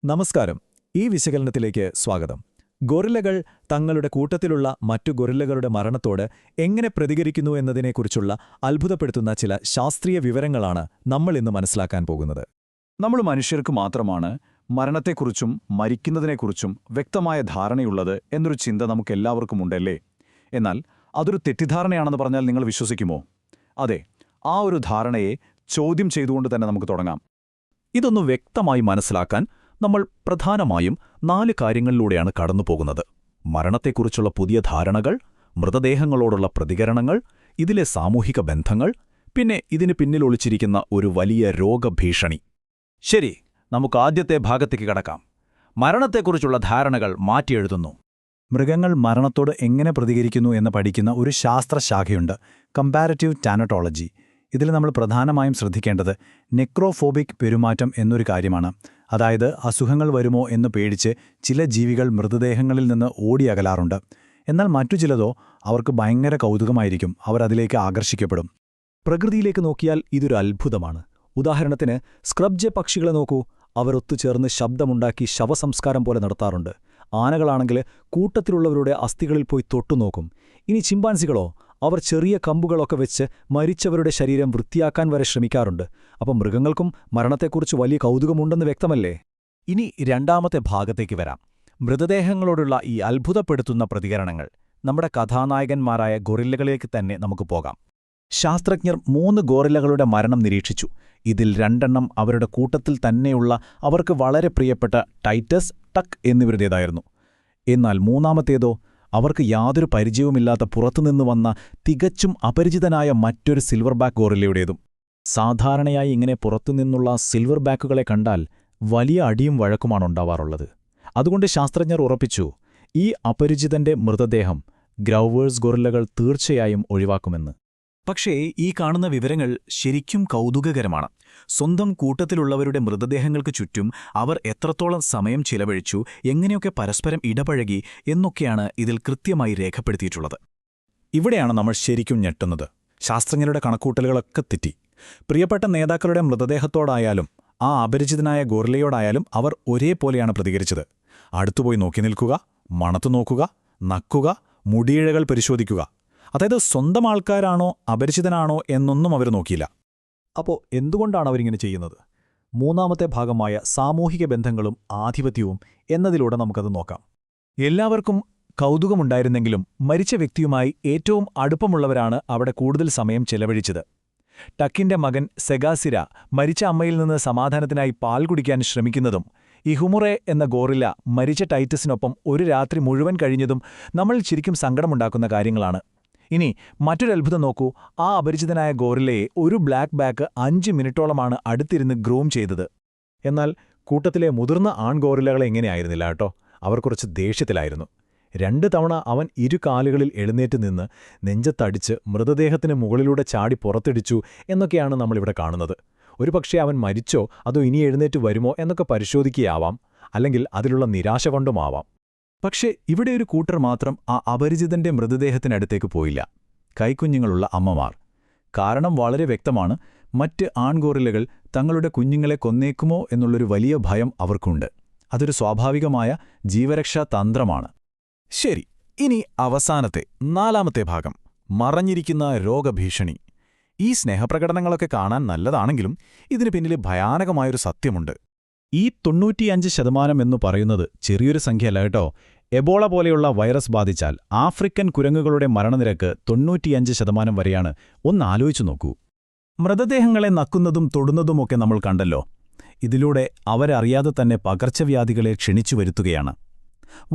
നമസ്കാരം. ഈ വിശകലനത്തിലേക്ക് സ്വാഗതം. ഗൊറില്ലകൾ തങ്ങളുടെ കൂട്ടത്തിലുള്ള മറ്റു ഗൊറില്ലകളുടെ മരണത്തോട് എങ്ങനെ പ്രതികരിക്കുന്നു എന്നതിനെക്കുറിച്ചുള്ള അത്ഭുതപ്പെടുത്തുന്ന ചില ശാസ്ത്രീയ വിവരങ്ങളാണ് നമ്മൾ ഇന്ന് മനസ്സിലാക്കാൻ പോകുന്നത്. നമ്മൾ മനുഷ്യർക്ക് മാത്രമാണ് മരണത്തെക്കുറിച്ചും മരിക്കുന്നതിനെക്കുറിച്ചും വ്യക്തമായ ധാരണയുള്ളത് എന്നൊരു ചിന്ത നമുക്കെല്ലാവർക്കും ഉണ്ടല്ലേ? എന്നാൽ അതൊരു തെറ്റിദ്ധാരണയാണെന്ന് പറഞ്ഞാൽ നിങ്ങൾ വിശ്വസിക്കുമോ? അതെ, ആ ഒരു ധാരണയെ ചോദ്യം ചെയ്തുകൊണ്ട് തന്നെ നമുക്ക് തുടങ്ങാം. ഇതൊന്ന് വ്യക്തമായി മനസ്സിലാക്കാൻ നമ്മൾ പ്രധാനമായും 4 കാര്യങ്ങളിലൂടെയാണ് കടന്നുപോകുന്നത്. മരണത്തെക്കുറിച്ചുള്ള പുതിയ ധാരണകൾ, മൃതദേഹങ്ങളോടുള്ള പ്രതികരണങ്ങൾ, ഇതിലെ സാമൂഹിക ബന്ധങ്ങൾ, പിന്നെ ഇതിന് പിന്നിൽ ഒളിച്ചിരിക്കുന്ന ഒരു വലിയ രോഗഭീഷണി. ശരി, നമുക്ക് ആദ്യത്തെ ഭാഗത്തേക്ക് കടക്കാം. മരണത്തെക്കുറിച്ചുള്ള ധാരണകൾ മാറ്റിയെഴുതുന്നു. മൃഗങ്ങൾ മരണത്തോട് എങ്ങനെ പ്രതികരിക്കുന്നു എന്ന് പഠിക്കുന്ന ഒരു ശാസ്ത്രശാഖയുണ്ട്, കമ്പാരറ്റീവ് ടാനറ്റോളജി. ഇതിൽ നമ്മൾ പ്രധാനമായും ശ്രദ്ധിക്കേണ്ടത് നെക്രോഫോബിക് പെരുമാറ്റം എന്നൊരു കാര്യമാണ്. അതായത് അസുഖങ്ങൾ വരുമോ എന്ന് പേടിച്ച് ചില ജീവികൾ മൃതദേഹങ്ങളിൽ നിന്ന് ഓടിയകലാറുണ്ട്. എന്നാൽ മറ്റു ചിലതോ അവർക്ക് ഭയങ്കര കൗതുകമായിരിക്കും, അവരതിലേക്ക് ആകർഷിക്കപ്പെടും. പ്രകൃതിയിലേക്ക് നോക്കിയാൽ ഇതൊരു അത്ഭുതമാണ്. ഉദാഹരണത്തിന് സ്ക്രബ്ജെ പക്ഷികളെ നോക്കൂ. അവർ ഒത്തുചേർന്ന് ശബ്ദമുണ്ടാക്കി ശവസംസ്കാരം പോലെ നടത്താറുണ്ട്. ആനകളാണെങ്കിൽ കൂട്ടത്തിലുള്ളവരുടെ അസ്ഥികളിൽ പോയി തൊട്ടുനോക്കും. ഇനി ചിമ്പാൻസികളോ? അവർ ചെറിയ കമ്പുകളൊക്കെ വെച്ച് മരിച്ചവരുടെ ശരീരം വൃത്തിയാക്കാൻ വരെ ശ്രമിക്കാറുണ്ട്. അപ്പം മൃഗങ്ങൾക്കും മരണത്തെക്കുറിച്ച് വലിയ കൗതുകമുണ്ടെന്ന് വ്യക്തമല്ലേ? ഇനി രണ്ടാമത്തെ ഭാഗത്തേക്ക് വരാം. മൃതദേഹങ്ങളോടുള്ള ഈ അത്ഭുതപ്പെടുത്തുന്ന പ്രതികരണങ്ങൾ. നമ്മുടെ കഥാനായകന്മാരായ ഗൊറില്ലകളിലേക്ക് തന്നെ നമുക്ക് പോകാം. ശാസ്ത്രജ്ഞർ 3 ഗോറില്ലകളുടെ മരണം നിരീക്ഷിച്ചു. ഇതിൽ 2 അവരുടെ കൂട്ടത്തിൽ തന്നെയുള്ള അവർക്ക് വളരെ പ്രിയപ്പെട്ട ടൈറ്റസ്, ടക്ക് എന്നിവരുടേതായിരുന്നു. എന്നാൽ മൂന്നാമത്തേതോ അവർക്ക് യാതൊരു പരിചയവുമില്ലാത്ത പുറത്തുനിന്ന് വന്ന തികച്ചും അപരിചിതനായ മറ്റൊരു സിൽവർബാക്ക് ഗോറില്ലയുടേതും. സാധാരണയായി ഇങ്ങനെ പുറത്തുനിന്നുള്ള സിൽവർ ബാക്കുകളെ കണ്ടാൽ വലിയ അടിയും വഴക്കുമാണുണ്ടാവാറുള്ളത്. അതുകൊണ്ട് ശാസ്ത്രജ്ഞർ ഉറപ്പിച്ചു, ഈ അപരിചിതന്റെ മൃതദേഹം ഗ്രൗവേഴ്സ് ഗൊറില്ലകൾ തീർച്ചയായും ഒഴിവാക്കുമെന്ന്. പക്ഷേ ഈ കാണുന്ന വിവരങ്ങൾ ശരിക്കും കൗതുകകരമാണ്. സ്വന്തം കൂട്ടത്തിലുള്ളവരുടെ മൃതദേഹങ്ങൾക്ക് ചുറ്റും അവർ എത്രത്തോളം സമയം ചിലവഴിച്ചു, എങ്ങനെയൊക്കെ പരസ്പരം ഇടപഴകി എന്നൊക്കെയാണ് ഇതിൽ കൃത്യമായി രേഖപ്പെടുത്തിയിട്ടുള്ളത്. ഇവിടെയാണ് നമ്മൾ ശരിക്കും ഞെട്ടുന്നത്. ശാസ്ത്രജ്ഞരുടെ കണക്കൂട്ടലുകളൊക്കെ തെറ്റി. പ്രിയപ്പെട്ട നേതാക്കളുടെ മൃതദേഹത്തോടായാലും ആ അപരിചിതനായ ഗൊറില്ലയോടായാലും അവർ ഒരേപോലെയാണ് പ്രതികരിച്ചത്. അടുത്തുപോയി നോക്കി നിൽക്കുക, മണത്തു നോക്കുക, നക്കുക, മുടിയിഴകൾ പരിശോധിക്കുക. അതായത് സ്വന്തം ആൾക്കാരാണോ അപരിചിതനാണോ എന്നൊന്നും അവർ നോക്കിയില്ല. അപ്പോൾ എന്തുകൊണ്ടാണ് അവരിങ്ങനെ ചെയ്യുന്നത്? മൂന്നാമത്തെ ഭാഗമായ സാമൂഹിക ബന്ധങ്ങളും ആധിപത്യവും എന്നതിലൂടെ നമുക്കത് നോക്കാം. എല്ലാവർക്കും കൗതുകമുണ്ടായിരുന്നെങ്കിലും മരിച്ച വ്യക്തിയുമായി ഏറ്റവും അടുപ്പമുള്ളവരാണ് അവിടെ കൂടുതൽ സമയം ചെലവഴിച്ചത്. ടക്കിന്റെ മകൻ സെഗാസിര മരിച്ച അമ്മയിൽ നിന്ന് സമാധാനത്തിനായി പാൽ കുടിക്കാൻ ശ്രമിക്കുന്നതും ഇഹുമുറെ എന്ന ഗോറില്ല മരിച്ച ടൈറ്റസിനൊപ്പം ഒരു രാത്രി മുഴുവൻ കഴിഞ്ഞതും നമ്മൾ ശരിക്കും സങ്കടമുണ്ടാക്കുന്ന കാര്യങ്ങളാണ്. ഇനി മറ്റൊരത്ഭുതം നോക്കൂ. ആ അപരിചിതനായ ഗോറില്ലയെ ഒരു ബ്ലാക്ക് ബാക്ക് 5 മിനിറ്റോളമാണ് അടുത്തിരുന്ന് ഗ്രൂം ചെയ്തത്. എന്നാൽ കൂട്ടത്തിലെ മുതിർന്ന ആൺഗോറില്ലകളെ എങ്ങനെയായിരുന്നില്ല കേട്ടോ. അവർ കുറച്ച് ദേഷ്യത്തിലായിരുന്നു. 2 തവണ അവൻ 2 കാലുകളിൽ എഴുന്നേറ്റ് നിന്ന് നെഞ്ചത്തടിച്ച് മൃതദേഹത്തിന് മുകളിലൂടെ ചാടി പുറത്തിടിച്ചു എന്നൊക്കെയാണ് നമ്മളിവിടെ കാണുന്നത്. ഒരുപക്ഷേ അവൻ മരിച്ചോ അതോ ഇനി എഴുന്നേറ്റ് വരുമോ എന്നൊക്കെ പരിശോധിക്കുകയാവാം, അല്ലെങ്കിൽ അതിലുള്ള നിരാശ കൊണ്ടുമാവാം. പക്ഷേ ഇവിടെ ഒരു കൂട്ടർ മാത്രം ആ അപരിചിതന്റെ മൃതദേഹത്തിനടുത്തേക്ക് പോയില്ല. കൈക്കുഞ്ഞുങ്ങളുള്ള അമ്മമാർ. കാരണം വളരെ വ്യക്തമാണ്. മറ്റ് ആൺഗോറില്ലകൾ തങ്ങളുടെ കുഞ്ഞുങ്ങളെ കൊന്നേക്കുമോ എന്നുള്ളൊരു വലിയ ഭയം അവർക്കുണ്ട്. അതൊരു സ്വാഭാവികമായ ജീവരക്ഷാ തന്ത്രമാണ്. ശരി, ഇനി അവസാനത്തെ 4ാമത്തെ ഭാഗം, മറഞ്ഞിരിക്കുന്ന രോഗഭീഷണി. ഈ സ്നേഹപ്രകടനങ്ങളൊക്കെ കാണാൻ നല്ലതാണെങ്കിലും ഇതിന് പിന്നിൽ ഭയാനകമായൊരു സത്യമുണ്ട്. ഈ 95% എന്നു പറയുന്നത് ചെറിയൊരു സംഖ്യയല്ല കേട്ടോ. എബോള പോലെയുള്ള വൈറസ് ബാധിച്ചാൽ ആഫ്രിക്കൻ കുരങ്ങുകളുടെ മരണനിരക്ക് 95% വരെയാണ്. ഒന്നാലോചിച്ചു നോക്കൂ. മൃതദേഹങ്ങളെ നക്കുന്നതും തൊടുന്നതുമൊക്കെ നമ്മൾ കണ്ടല്ലോ. ഇതിലൂടെ അവരറിയാതെ തന്നെ പകർച്ചവ്യാധികളെ ക്ഷണിച്ചു വരുത്തുകയാണ്.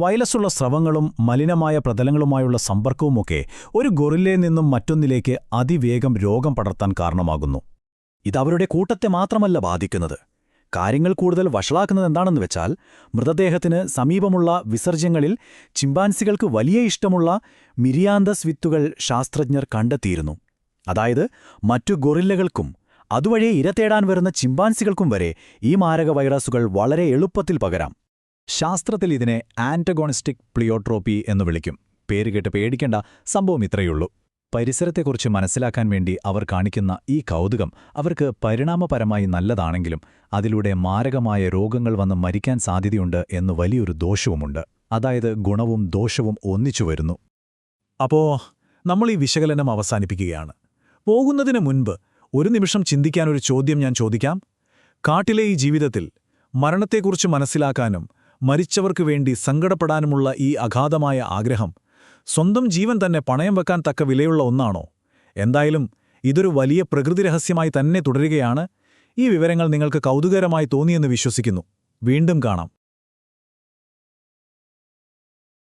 വൈറസുള്ള സ്രവങ്ങളും മലിനമായ പ്രതലങ്ങളുമായുള്ള സമ്പർക്കവുമൊക്കെ ഒരു ഗൊറില്ലയിൽ നിന്നും മറ്റൊന്നിലേക്ക് അതിവേഗം രോഗം പടർത്താൻ കാരണമാകുന്നു. ഇതവരുടെ കൂട്ടത്തെ മാത്രമല്ല ബാധിക്കുന്നത്. കാര്യങ്ങൾ കൂടുതൽ വഷളാക്കുന്നതെന്താണെന്ന് വെച്ചാൽ, മൃതദേഹത്തിന് സമീപമുള്ള വിസർജ്യങ്ങളിൽ ചിമ്പാൻസികൾക്ക് വലിയ ഇഷ്ടമുള്ള മിരിയാന്തസ് വിത്തുകൾ ശാസ്ത്രജ്ഞർ കണ്ടെത്തിയിരുന്നു. അതായത് മറ്റു ഗൊറില്ലകൾക്കും അതുവഴി ഇരതേടാൻ വരുന്ന ചിമ്പാൻസികൾക്കും വരെ ഈ മാരക വൈറസുകൾ വളരെ എളുപ്പത്തിൽ പകരാം. ശാസ്ത്രത്തിൽ ഇതിനെ ആന്റഗോണിസ്റ്റിക് പ്ലിയോട്രോപ്പി എന്ന് വിളിക്കും. പേര് കേട്ട് പേടിക്കേണ്ട, സംഭവം ഇത്രയുള്ളൂ. പരിസരത്തെക്കുറിച്ച് മനസ്സിലാക്കാൻ വേണ്ടി അവർ കാണിക്കുന്ന ഈ കൗതുകം അവർക്ക് പരിണാമപരമായി നല്ലതാണെങ്കിലും അതിലൂടെ മാരകമായ രോഗങ്ങൾ വന്ന് മരിക്കാൻ സാധ്യതയുണ്ട് എന്ന് വലിയൊരു ദോഷവുമുണ്ട്. അതായത് ഗുണവും ദോഷവും ഒന്നിച്ചു വരുന്നു. അപ്പോ നമ്മൾ ഈ വിശകലനം അവസാനിപ്പിക്കുകയാണ്. പോകുന്നതിന് മുൻപ് ഒരു നിമിഷം ചിന്തിക്കാനൊരു ചോദ്യം ഞാൻ ചോദിക്കാം. കാട്ടിലെ ഈ ജീവിതത്തിൽ മരണത്തെക്കുറിച്ച് മനസ്സിലാക്കാനും മരിച്ചവർക്കു വേണ്ടി സങ്കടപ്പെടാനുമുള്ള ഈ അഗാധമായ ആഗ്രഹം സ്വന്തം ജീവൻ തന്നെ പണയം വെക്കാൻ തക്ക വിലയുള്ള ഒന്നാണോ? എന്തായാലും ഇതൊരു വലിയ പ്രകൃതിരഹസ്യമായി തന്നെ തുടരുകയാണ്. ഈ വിവരങ്ങൾ നിങ്ങൾക്ക് കൗതുകകരമായി തോന്നിയെന്ന് വിശ്വസിക്കുന്നു. വീണ്ടും കാണാം.